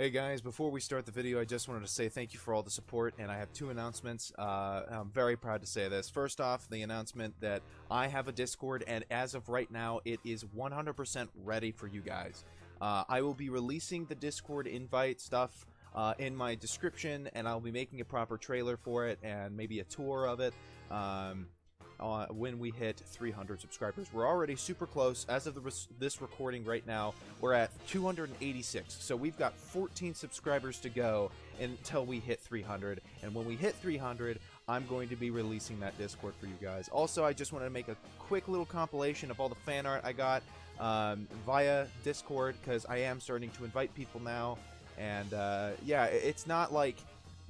Hey guys, before we start the video, I just wanted to say thank you for all the support, and I have two announcements. I'm very proud to say this. First off, the announcement that I have a Discord, and as of right now, it is 100% ready for you guys. I will be releasing the Discord invite stuff in my description, and I'll be making a proper trailer for it, and maybe a tour of it. When we hit 300 subscribers. We're already super close. As of this recording right now, we're at 286. So we've got 14 subscribers to go until we hit 300. And when we hit 300, I'm going to be releasing that Discord for you guys. Also, I just wanted to make a quick little compilation of all the fan art I got via Discord, because I am starting to invite people now. And yeah, it's not like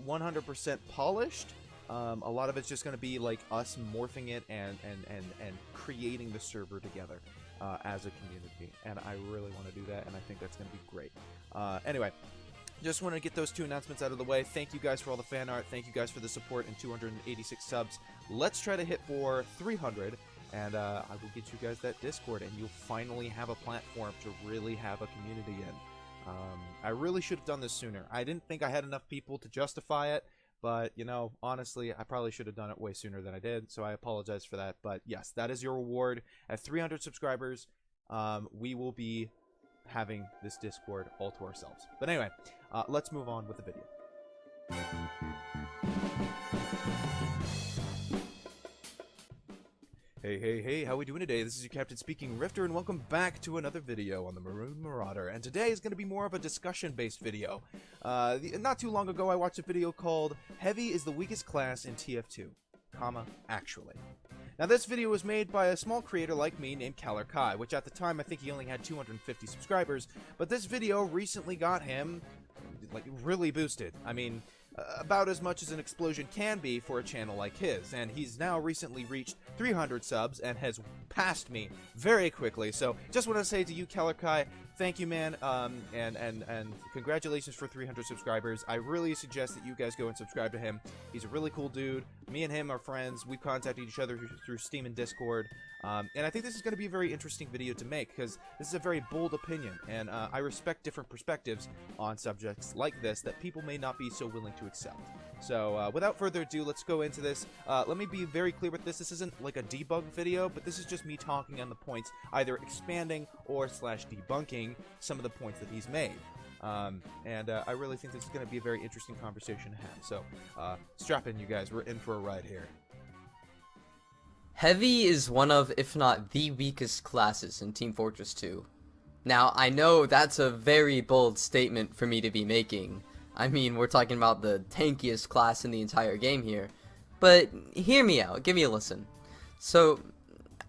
100% polished. A lot of it's just going to be like us morphing it and creating the server together as a community, and I really want to do that, and I think that's going to be great. Anyway, just want to get those two announcements out of the way. Thank you guys for all the fan art. Thank you guys for the support and 286 subs. Let's try to hit for 300, and I will get you guys that Discord, and you'll finally have a platform to really have a community in. I really should have done this sooner. I didn't think I had enough people to justify it. But, you know, honestly, I probably should have done it way sooner than I did, so I apologize for that. But, yes, that is your reward. At 300 subscribers, we will be having this Discord all to ourselves. But anyway, let's move on with the video. Hey, how we doing today? This is your Captain speaking, Rifter, and welcome back to another video on the Maroon Marauder. And today is going to be more of a discussion-based video. Not too long ago, I watched a video called Heavy is the Weakest Class in TF2, actually. Now, this video was made by a small creator like me named CalorKai, which at the time I think he only had 250 subscribers, but this video recently got him, like, really boosted. I mean, about as much as an explosion can be for a channel like his, and he's now recently reached 300 subs and has passed me very quickly. So just want to say to you, CalorKai, thank you, man, and congratulations for 300 subscribers. I really suggest that you guys go and subscribe to him. He's a really cool dude. Me and him are friends. We've contacted each other through Steam and Discord, and I think this is going to be a very interesting video to make, because this is a very bold opinion, and I respect different perspectives on subjects like this that people may not be so willing to accept. So without further ado, let's go into this. Let me be very clear with this. This isn't like a debug video, but this is just me talking on the points, either expanding or /debunking some of the points that he's made. I really think this is going to be a very interesting conversation to have. So strap in, you guys. We're in for a ride here. Heavy is one of, if not the weakest classes in Team Fortress 2. Now, I know that's a very bold statement for me to be making. I mean, we're talking about the tankiest class in the entire game here. But hear me out, give me a listen. So,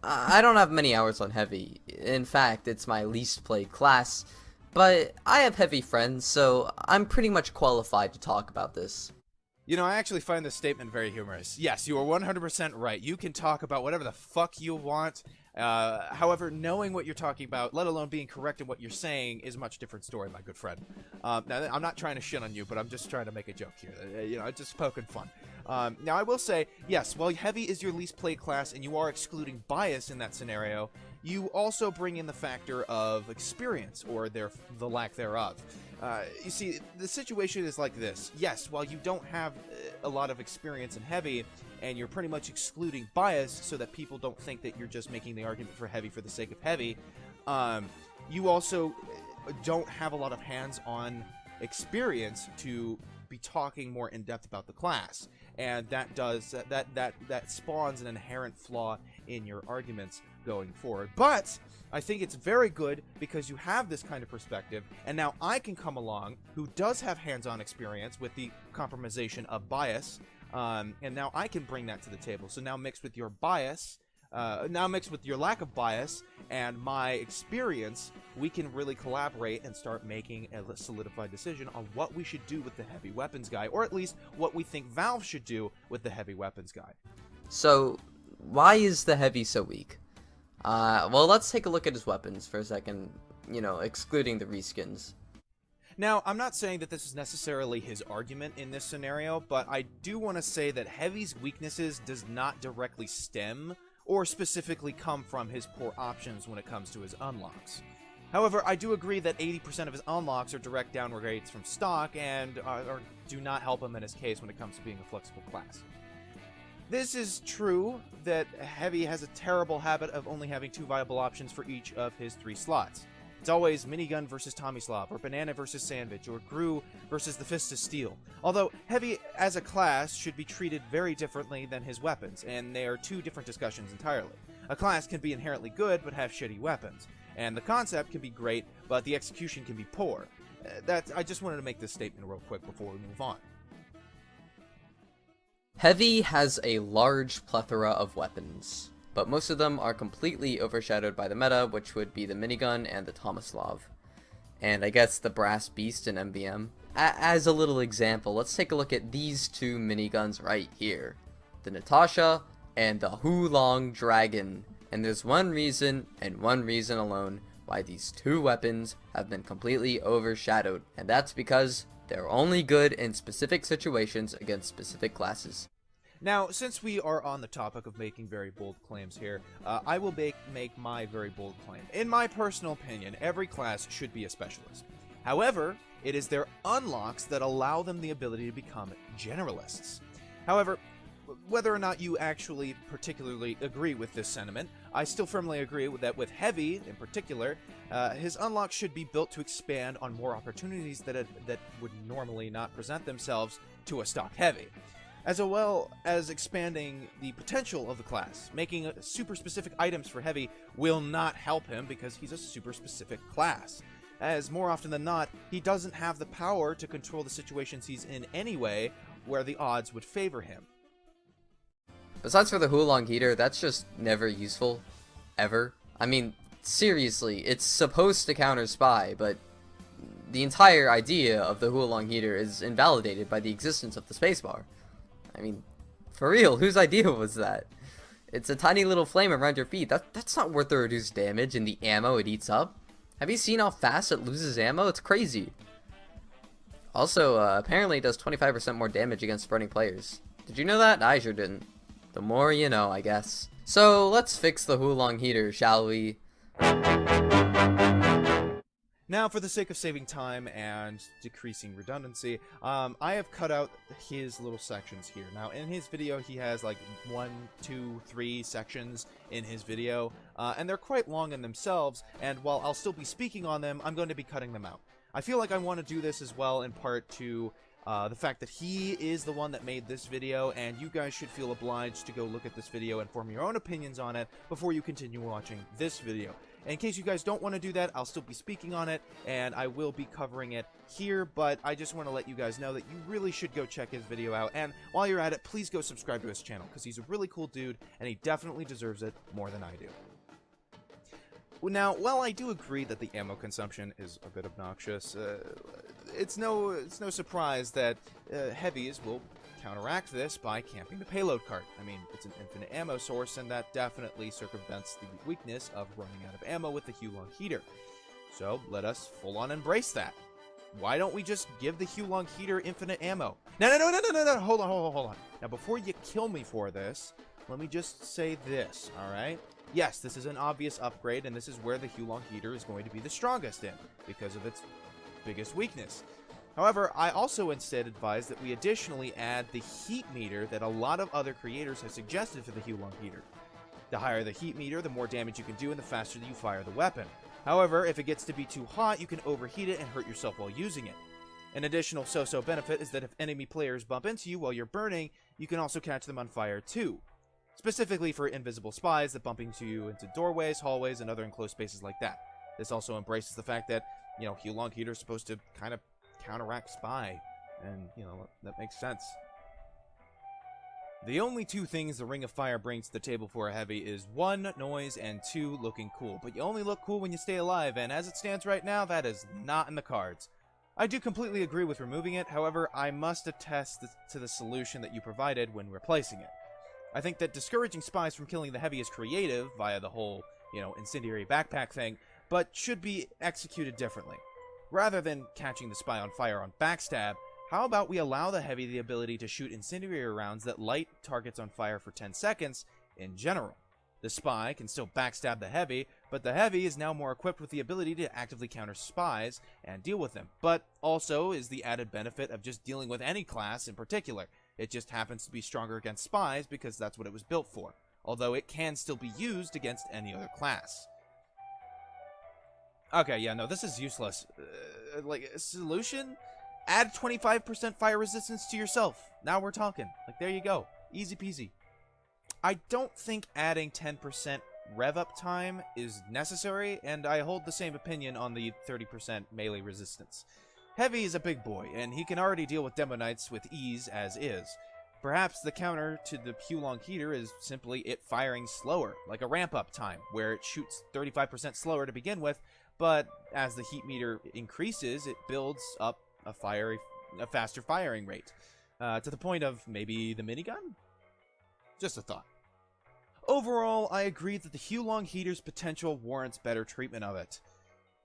I don't have many hours on Heavy. In fact, it's my least played class. But I have Heavy friends, so I'm pretty much qualified to talk about this. You know, I actually find this statement very humorous. Yes, you are 100% right. You can talk about whatever the fuck you want. However, knowing what you're talking about, let alone being correct in what you're saying, is a much different story, my good friend. Now, I'm not trying to shit on you, but I'm just trying to make a joke here. You know, just poking fun. Now, I will say, yes, while Heavy is your least played class, and you are excluding bias in that scenario, you also bring in the factor of experience, or the lack thereof. You see, the situation is like this. Yes, while you don't have a lot of experience in Heavy, and you're pretty much excluding bias so that people don't think that you're just making the argument for Heavy for the sake of Heavy, you also don't have a lot of hands-on experience to be talking more in depth about the class, and that spawns an inherent flaw in your arguments going forward. But I think it's very good because you have this kind of perspective, and now I can come along, who does have hands-on experience with the compromisation of bias, and now I can bring that to the table. So now mixed with your bias, mixed with your lack of bias and my experience, we can really collaborate and start making a solidified decision on what we should do with the heavy weapons guy, or at least what we think Valve should do with the heavy weapons guy. So, why is the Heavy so weak? Well, let's take a look at his weapons for a second, you know, excluding the reskins. Now, I'm not saying that this is necessarily his argument in this scenario, but I do want to say that Heavy's weaknesses does not directly stem or specifically come from his poor options when it comes to his unlocks. However, I do agree that 80% of his unlocks are direct downgrades from stock and do not help him in his case when it comes to being a flexible class. This is true that Heavy has a terrible habit of only having 2 viable options for each of his 3 slots. It's always Minigun versus Tomislav, or Banana versus Sandwich, or Gru versus the Fist of Steel. Although Heavy as a class should be treated very differently than his weapons, and they are 2 different discussions entirely. A class can be inherently good but have shitty weapons, and the concept can be great but the execution can be poor. I just wanted to make this statement real quick before we move on. Heavy has a large plethora of weapons, but most of them are completely overshadowed by the meta, which would be the minigun and the Tomislav. And I guess the Brass Beast in MVM. As a little example, let's take a look at these 2 miniguns right here. The Natasha and the HUO-LONG Dragon. And there's one reason, and one reason alone, why these 2 weapons have been completely overshadowed. And that's because they're only good in specific situations against specific classes. Now, since we are on the topic of making very bold claims here, I will make my very bold claim. In my personal opinion, every class should be a specialist. However, it is their unlocks that allow them the ability to become generalists. However, whether or not you actually particularly agree with this sentiment, I still firmly agree that with Heavy, in particular, his unlocks should be built to expand on more opportunities that would normally not present themselves to a stock Heavy, as well as expanding the potential of the class. Making super specific items for Heavy will not help him because he's a super specific class, as more often than not, he doesn't have the power to control the situations he's in anyway, where the odds would favor him. Besides for the HUO-LONG heater, that's just never useful. Ever. I mean, seriously, it's supposed to counter Spy, but the entire idea of the HUO-LONG heater is invalidated by the existence of the spacebar. I mean, for real, whose idea was that? It's a tiny little flame around your feet. That's not worth the reduced damage and the ammo it eats up. Have you seen how fast it loses ammo? It's crazy. Also, apparently it does 25% more damage against spreading players. Did you know that? I sure didn't. The more you know, I guess. So, let's fix the HUO-LONG heater, shall we? Now, for the sake of saving time and decreasing redundancy, I have cut out his little sections here. Now, in his video, he has like 1, 2, 3 sections in his video, and they're quite long in themselves, and while I'll still be speaking on them, I'm going to be cutting them out. I feel like I want to do this as well in part to the fact that he is the one that made this video, and you guys should feel obliged to go look at this video and form your own opinions on it before you continue watching this video. In case you guys don't want to do that, I'll still be speaking on it, and I will be covering it here, but I just want to let you guys know that you really should go check his video out, and while you're at it, please go subscribe to his channel, because he's a really cool dude, and he definitely deserves it more than I do. Now, while I do agree that the ammo consumption is a bit obnoxious, it's no surprise that Heavies will counteract this by camping the payload cart. I mean, it's an infinite ammo source, and that definitely circumvents the weakness of running out of ammo with the HUO-LONG heater. So, let us full-on embrace that. Why don't we just give the HUO-LONG heater infinite ammo? No, hold on. Now, before you kill me for this, let me just say this, alright? Yes, this is an obvious upgrade, and this is where the HUO-LONG heater is going to be the strongest in, because of its biggest weakness. However, I also instead advise that we additionally add the heat meter that a lot of other creators have suggested for the HUO-LONG heater. The higher the heat meter, the more damage you can do, and the faster that you fire the weapon. However, if it gets to be too hot, you can overheat it and hurt yourself while using it. An additional so-so benefit is that if enemy players bump into you while you're burning, you can also catch them on fire too. Specifically for invisible spies that bump into you into doorways, hallways, and other enclosed spaces like that. This also embraces the fact that, HUO-LONG heater is supposed to kind of counteract Spy, and, that makes sense. The only 2 things the Ring of Fire brings to the table for a Heavy is 1, noise, and 2, looking cool. But you only look cool when you stay alive, and as it stands right now, that is not in the cards. I do completely agree with removing it, however, I must attest to the solution that you provided when replacing it. I think that discouraging spies from killing the Heavy is creative via the whole, incendiary backpack thing, but should be executed differently. Rather than catching the spy on fire on backstab, how about we allow the Heavy the ability to shoot incendiary rounds that light targets on fire for 10 seconds in general? The spy can still backstab the Heavy, but the Heavy is now more equipped with the ability to actively counter spies and deal with them, but also is the added benefit of just dealing with any class in particular. It just happens to be stronger against spies because that's what it was built for, although it can still be used against any other class. Okay, yeah, no, this is useless. Like, a solution? Add 25% fire resistance to yourself. Now we're talking. Like, there you go. Easy peasy. I don't think adding 10% rev up time is necessary, and I hold the same opinion on the 30% melee resistance. Heavy is a big boy, and he can already deal with Demonites with ease as is. Perhaps the counter to the HUO-LONG heater is simply it firing slower, like a ramp-up time, where it shoots 35% slower to begin with, but as the heat meter increases, it builds up a faster firing rate, to the point of maybe the minigun? Just a thought. Overall, I agree that the HUO-LONG heater's potential warrants better treatment of it.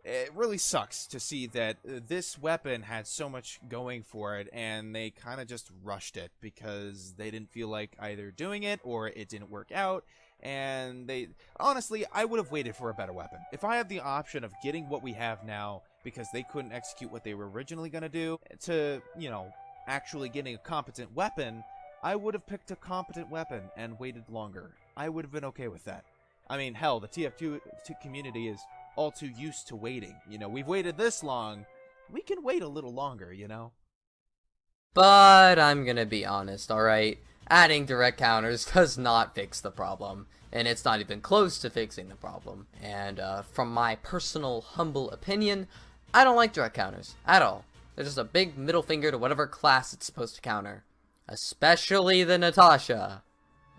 It really sucks to see that this weapon had so much going for it, and they kind of just rushed it because they didn't feel like either doing it or it didn't work out. And honestly, I would have waited for a better weapon. If I had the option of getting what we have now because they couldn't execute what they were originally going to do, to, you know, actually getting a competent weapon, I would have picked a competent weapon and waited longer. I would have been okay with that. I mean, hell, the TF2 community is all too used to waiting. You know, we've waited this long. We can wait a little longer, you know? But I'm gonna be honest, alright? Adding direct counters does not fix the problem, and it's not even close to fixing the problem. And from my personal, humble opinion, I don't like direct counters at all. They're just a big middle finger to whatever class it's supposed to counter. Especially the Natasha.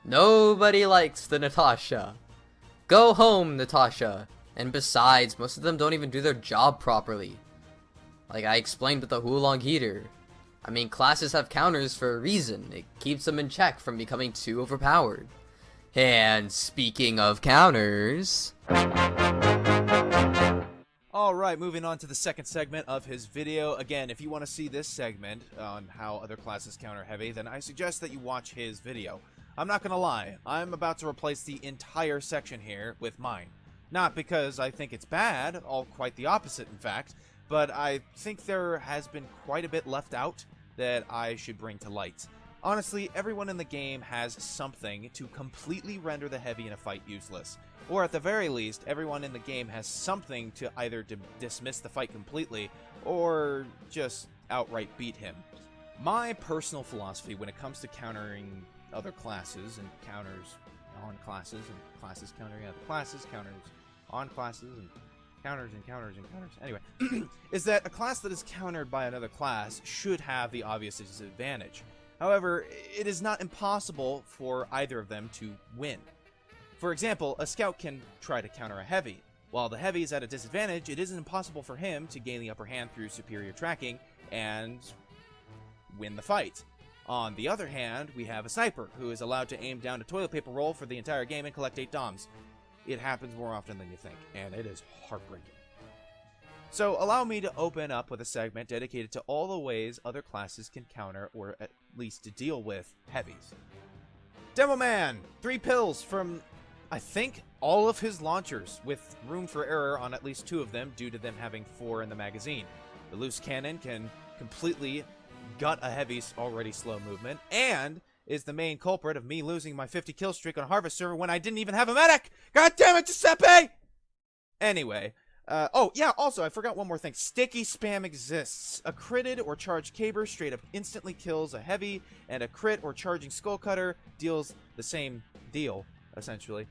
Nobody likes the Natasha. Go home, Natasha. And besides, most of them don't even do their job properly. Like I explained with the HUO-LONG heater. I mean, classes have counters for a reason. It keeps them in check from becoming too overpowered. And speaking of counters... Alright, moving on to the second segment of his video. Again, if you want to see this segment on how other classes counter Heavy, then I suggest that you watch his video. I'm not gonna lie, I'm about to replace the entire section here with mine. Not because I think it's bad, all quite the opposite in fact, but I think there has been quite a bit left out that I should bring to light. Honestly, everyone in the game has something to completely render the Heavy in a fight useless. Or at the very least, everyone in the game has something to either dismiss the fight completely, or just outright beat him. My personal philosophy when it comes to countering other classes, and counters on classes, and classes countering other classes, counters on classes, and counters and counters and counters, anyway, is that a class that is countered by another class should have the obvious disadvantage. However, it is not impossible for either of them to win. For example, a scout can try to counter a Heavy. While the Heavy is at a disadvantage, it isn't impossible for him to gain the upper hand through superior tracking and win the fight. On the other hand, we have a sniper, who is allowed to aim down a toilet paper roll for the entire game and collect 8 DOMs. It happens more often than you think, and it is heartbreaking. So allow me to open up with a segment dedicated to all the ways other classes can counter, or at least to deal with, Heavies. DEMOMAN! 3 pills from, I think, all of his launchers, with room for error on at least 2 of them due to them having 4 in the magazine. The loose cannon can completely gut a Heavy's already slow movement, and is the main culprit of me losing my 50 kill streak on a Harvest server when I didn't even have a medic! God damn it, Giuseppe! Anyway, oh yeah, also I forgot one more thing. Sticky spam exists. A critted or charged caber straight up instantly kills a Heavy, and a crit or charging skull cutter deals the same deal, essentially.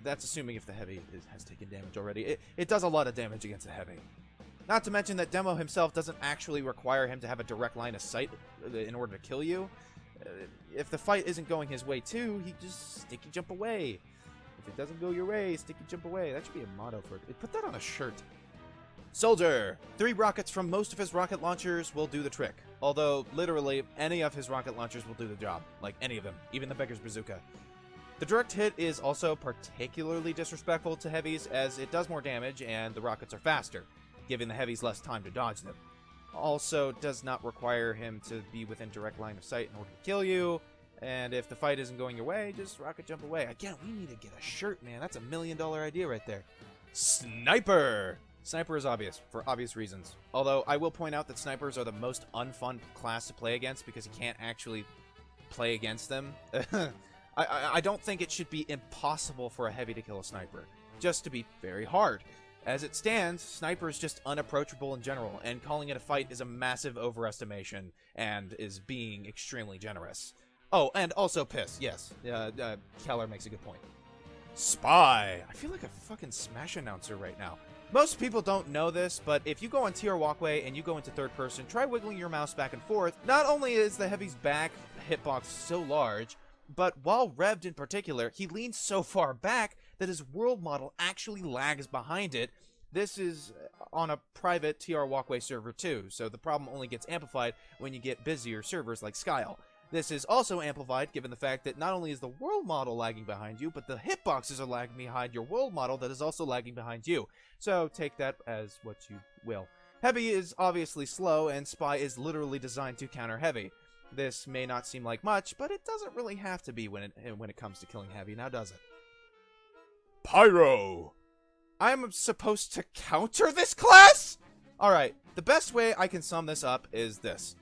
That's assuming if the Heavy has taken damage already. It does a lot of damage against a Heavy. Not to mention that Demo himself doesn't actually require him to have a direct line of sight in order to kill you. If the fight isn't going his way too, he just sticky jump away. If it doesn't go your way, sticky jump away. That should be a motto for it. Put that on a shirt. Soldier! 3 rockets from most of his rocket launchers will do the trick. Although, literally, any of his rocket launchers will do the job. Like, any of them. Even the Beggar's Bazooka. The direct hit is also particularly disrespectful to Heavies, as it does more damage and the rockets are faster, giving the Heavies less time to dodge them. Also, does not require him to be within direct line of sight in order to kill you, And if the fight isn't going your way, just rocket jump away. Again, we need to get a shirt, man. That's $1 million idea right there. Sniper! Sniper is obvious, for obvious reasons. Although, I will point out that snipers are the most unfun class to play against because you can't actually play against them. I don't think it should be impossible for a heavy to kill a sniper. Just to be very hard. As it stands, sniper is just unapproachable in general, and calling it a fight is a massive overestimation and is being extremely generous. Oh, and also piss, yes. Calor makes a good point. Spy! I feel like a fucking Smash announcer right now. Most people don't know this, but if you go on TR Walkway and you go into third person, try wiggling your mouse back and forth. Not only is the Heavy's back hitbox so large, but while revved in particular, he leans so far back that his world model actually lags behind it. This is on a private TR Walkway server too, so the problem only gets amplified when you get busier servers like Skyle. This is also amplified given the fact that not only is the world model lagging behind you, but the hitboxes are lagging behind your world model that is also lagging behind you. So take that as what you will. Heavy is obviously slow, and Spy is literally designed to counter Heavy. This may not seem like much, but it doesn't really have to be when it comes to killing Heavy, now does it? Pyro! I'm supposed to counter this class? Alright, the best way I can sum this up is this.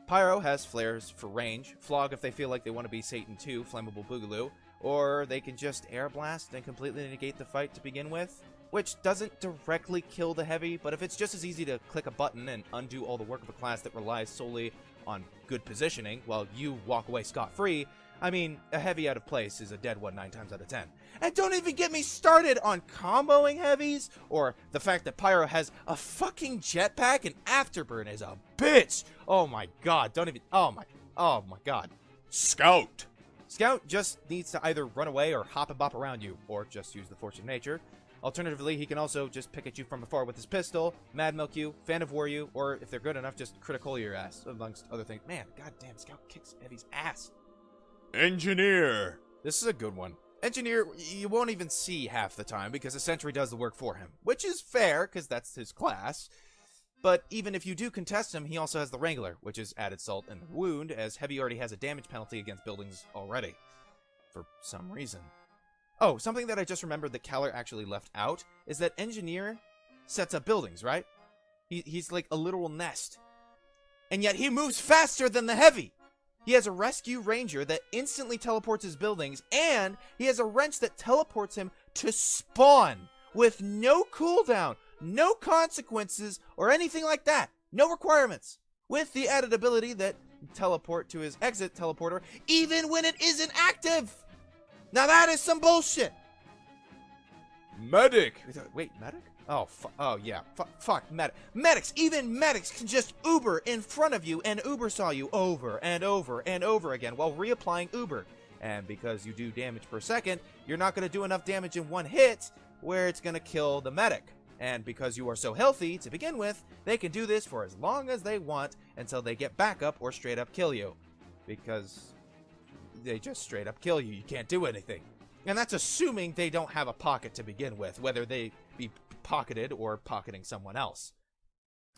Pyro has flares for range, Flog if they feel like they want to be Satan 2, Flammable Boogaloo, or they can just Air Blast and completely negate the fight to begin with, which doesn't directly kill the Heavy, but if it's just as easy to click a button and undo all the work of a class that relies solely on good positioning while you walk away scot-free, I mean, a Heavy out of place is a dead one 9 times out of 10. And don't even get me started on comboing Heavies, or the fact that Pyro has a fucking jetpack and Afterburn is a bitch! Oh my god, don't even, oh my god. Scout! Scout just needs to either run away or hop and bop around you, or just use the force of nature. Alternatively, he can also just pick at you from afar with his pistol, Mad Milk you, Fan of War you, or if they're good enough, just critical your ass, amongst other things. Man, goddamn, Scout kicks Heavy's ass. Engineer! This is a good one. Engineer, you won't even see half the time because a sentry does the work for him, which is fair because that's his class. But even if you do contest him, he also has the Wrangler, which is added salt in the wound, as Heavy already has a damage penalty against buildings already. For some reason. Oh, something that I just remembered that Calor actually left out is that Engineer sets up buildings, right? He's like a literal nest. And yet he moves faster than the Heavy! He has a Rescue Ranger that instantly teleports his buildings, and he has a wrench that teleports him to spawn with no cooldown, no consequences, or anything like that. No requirements. With the added ability that teleport to his exit teleporter, even when it isn't active. Now that is some bullshit. Medic. Wait, medic? Oh, oh yeah. Fuck, medics. Even medics can just Uber in front of you and Uber saw you over and over and over again while reapplying Uber. And because you do damage per second, you're not going to do enough damage in one hit where it's going to kill the medic. And because you are so healthy to begin with, they can do this for as long as they want until they get backup or straight up kill you. Because they just straight up kill you. You can't do anything. And that's assuming they don't have a pocket to begin with, whether they be pocketed or pocketing someone else.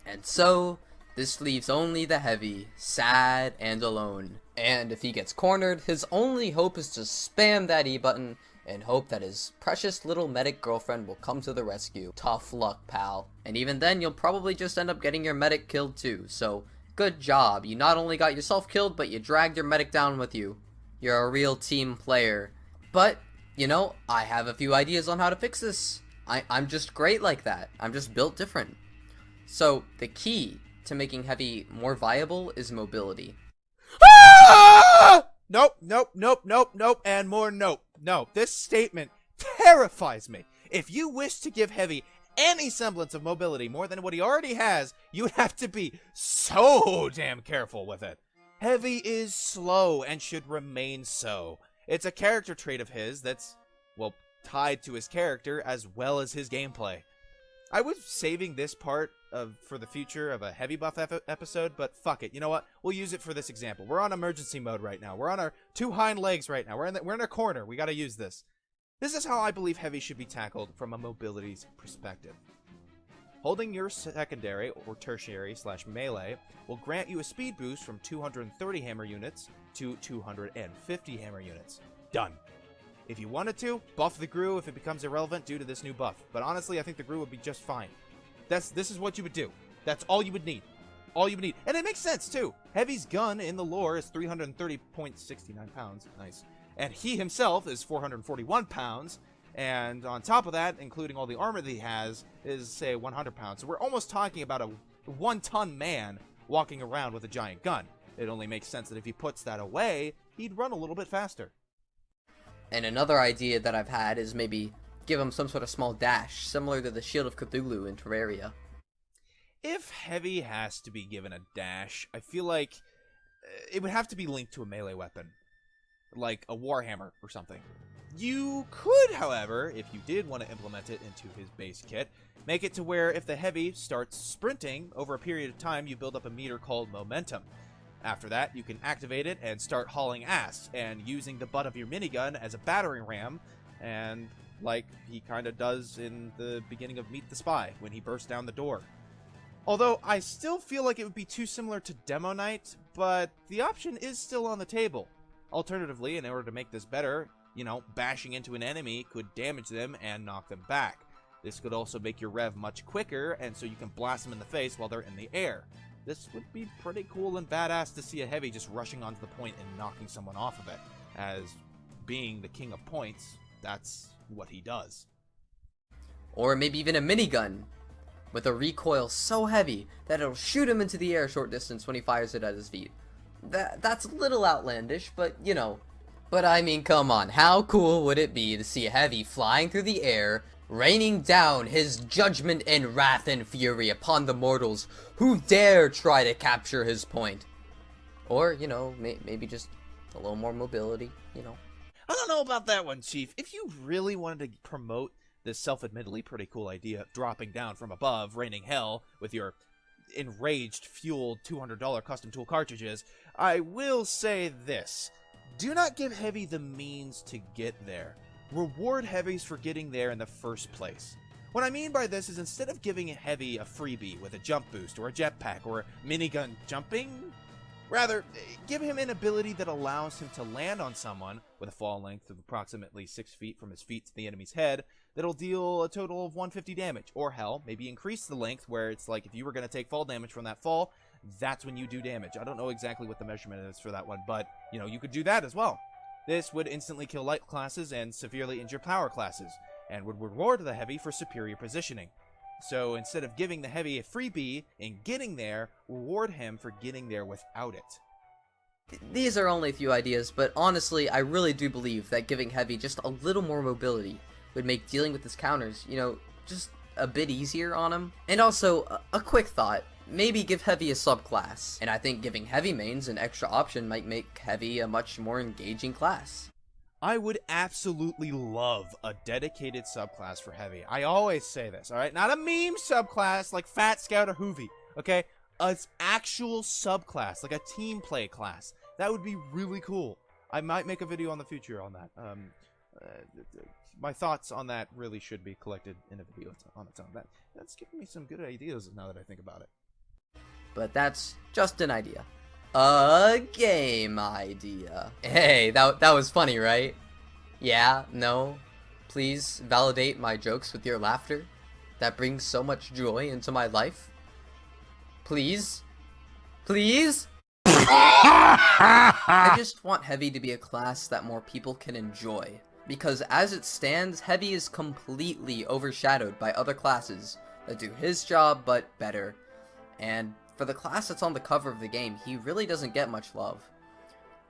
And so, this leaves only the Heavy, sad and alone. And if he gets cornered, his only hope is to spam that E button and hope that his precious little medic girlfriend will come to the rescue. Tough luck, pal. And even then, you'll probably just end up getting your medic killed too. So, good job. You not only got yourself killed, but you dragged your medic down with you. You're a real team player. But, you know, I have a few ideas on how to fix this. I'm just great like that. I'm just built different. So, the key to making Heavy more viable is mobility. Ah! Nope, and more nope. No, this statement terrifies me. If you wish to give Heavy any semblance of mobility more than what he already has, you would have to be so damn careful with it. Heavy is slow and should remain so. It's a character trait of his that's, well, tied to his character as well as his gameplay. I was saving this part for the future of a Heavy buff episode, but fuck it. You know what? We'll use it for this example. We're on emergency mode right now. We're on our 2 hind legs right now. We're in a corner. We gotta use this. This is how I believe Heavy should be tackled from a mobility's perspective. Holding your secondary or tertiary / melee will grant you a speed boost from 230 hammer units to 250 hammer units. Done. If you wanted to, buff the Gru if it becomes irrelevant due to this new buff. But honestly, I think the Gru would be just fine. This is what you would do. That's all you would need. All you would need. And it makes sense, too. Heavy's gun in the lore is 330.69 pounds. Nice. And he himself is 441 pounds. And on top of that, including all the armor that he has, is, say, 100 pounds. So we're almost talking about a 1-ton man walking around with a giant gun. It only makes sense that if he puts that away, he'd run a little bit faster. And another idea that I've had is maybe give him some sort of small dash, similar to the Shield of Cthulhu in Terraria. If Heavy has to be given a dash, I feel like it would have to be linked to a melee weapon, like a Warhammer or something. You could, however, if you did want to implement it into his base kit, make it to where if the Heavy starts sprinting, over a period of time you build up a meter called momentum. After that, you can activate it and start hauling ass, and using the butt of your minigun as a battering ram, and like he kind of does in the beginning of Meet the Spy, when he bursts down the door. Although, I still feel like it would be too similar to Demo Knight, but the option is still on the table. Alternatively, in order to make this better, bashing into an enemy could damage them and knock them back. This could also make your rev much quicker, and so you can blast them in the face while they're in the air. This would be pretty cool and badass to see a Heavy just rushing onto the point and knocking someone off of it. As being the king of points, that's what he does. Or maybe even a minigun, with a recoil so heavy that it'll shoot him into the air short distance when he fires it at his feet. That's a little outlandish, but But I mean, come on, how cool would it be to see a Heavy flying through the air, raining down his judgment and wrath and fury upon the mortals who dare try to capture his point? Or, maybe just a little more mobility, I don't know about that one, Chief. If you really wanted to promote this self-admittedly pretty cool idea of dropping down from above, raining hell with your enraged, fueled $200 custom tool cartridges, I will say this. Do not give Heavy the means to get there. Reward Heavies for getting there in the first place. What I mean by this is instead of giving Heavy a freebie with a jump boost or a jetpack or minigun jumping, rather, give him an ability that allows him to land on someone with a fall length of approximately 6 feet from his feet to the enemy's head that'll deal a total of 150 damage. Or hell, maybe increase the length where it's like if you were going to take fall damage from that fall, that's when you do damage. I don't know exactly what the measurement is for that one, but, you could do that as well. This would instantly kill light classes and severely injure power classes, and would reward the Heavy for superior positioning. So instead of giving the Heavy a freebie in getting there, reward him for getting there without it. These are only a few ideas, but honestly, I really do believe that giving Heavy just a little more mobility would make dealing with his counters, just a bit easier on him. And also, a quick thought. Maybe give Heavy a subclass, and I think giving Heavy mains an extra option might make Heavy a much more engaging class. I would absolutely love a dedicated subclass for Heavy. I always say this, alright? Not a meme subclass like Fat Scout or Hoovy, okay? An actual subclass, like a team play class. That would be really cool. I might make a video on the future on that. My thoughts on that really should be collected in a video on its own. That's giving me some good ideas now that I think about it. But that's just an idea. A game idea. Hey, that was funny, right? Yeah, no? Please validate my jokes with your laughter. That brings so much joy into my life. Please? Please? I just want Heavy to be a class that more people can enjoy. Because as it stands, Heavy is completely overshadowed by other classes that do his job but better. And for the class that's on the cover of the game, he really doesn't get much love.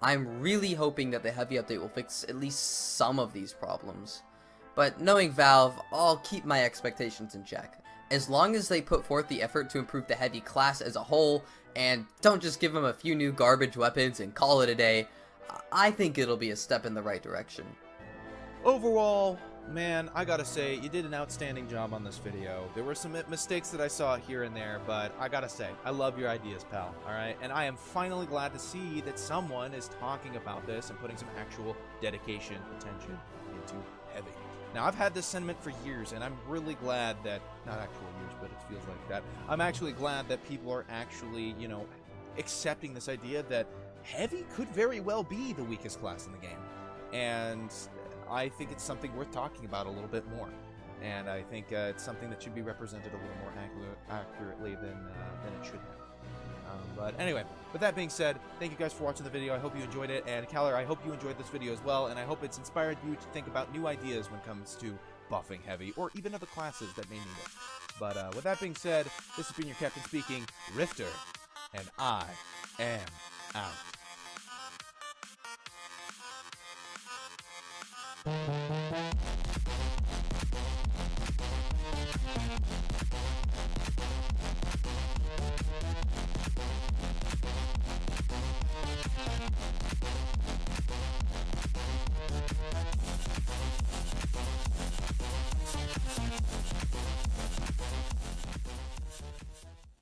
I'm really hoping that the Heavy update will fix at least some of these problems. But knowing Valve, I'll keep my expectations in check. As long as they put forth the effort to improve the Heavy class as a whole, and don't just give him a few new garbage weapons and call it a day, I think it'll be a step in the right direction. Overall, man, I gotta say, you did an outstanding job on this video. There were some mistakes that I saw here and there, but I gotta say, I love your ideas, pal, alright? And I am finally glad to see that someone is talking about this and putting some actual dedication, attention into Heavy. Now, I've had this sentiment for years, and I'm really glad that, not actual years, but it feels like that. I'm actually glad that people are actually, you know, accepting this idea that Heavy could very well be the weakest class in the game. And I think it's something worth talking about a little bit more. And I think it's something that should be represented a little more accurately than it should have. But anyway, with that being said, thank you guys for watching the video. I hope you enjoyed it. And Calor, I hope you enjoyed this video as well. And I hope it's inspired you to think about new ideas when it comes to buffing Heavy, or even other classes that may need it. But with that being said, this has been your captain speaking, Rifter, and I am out.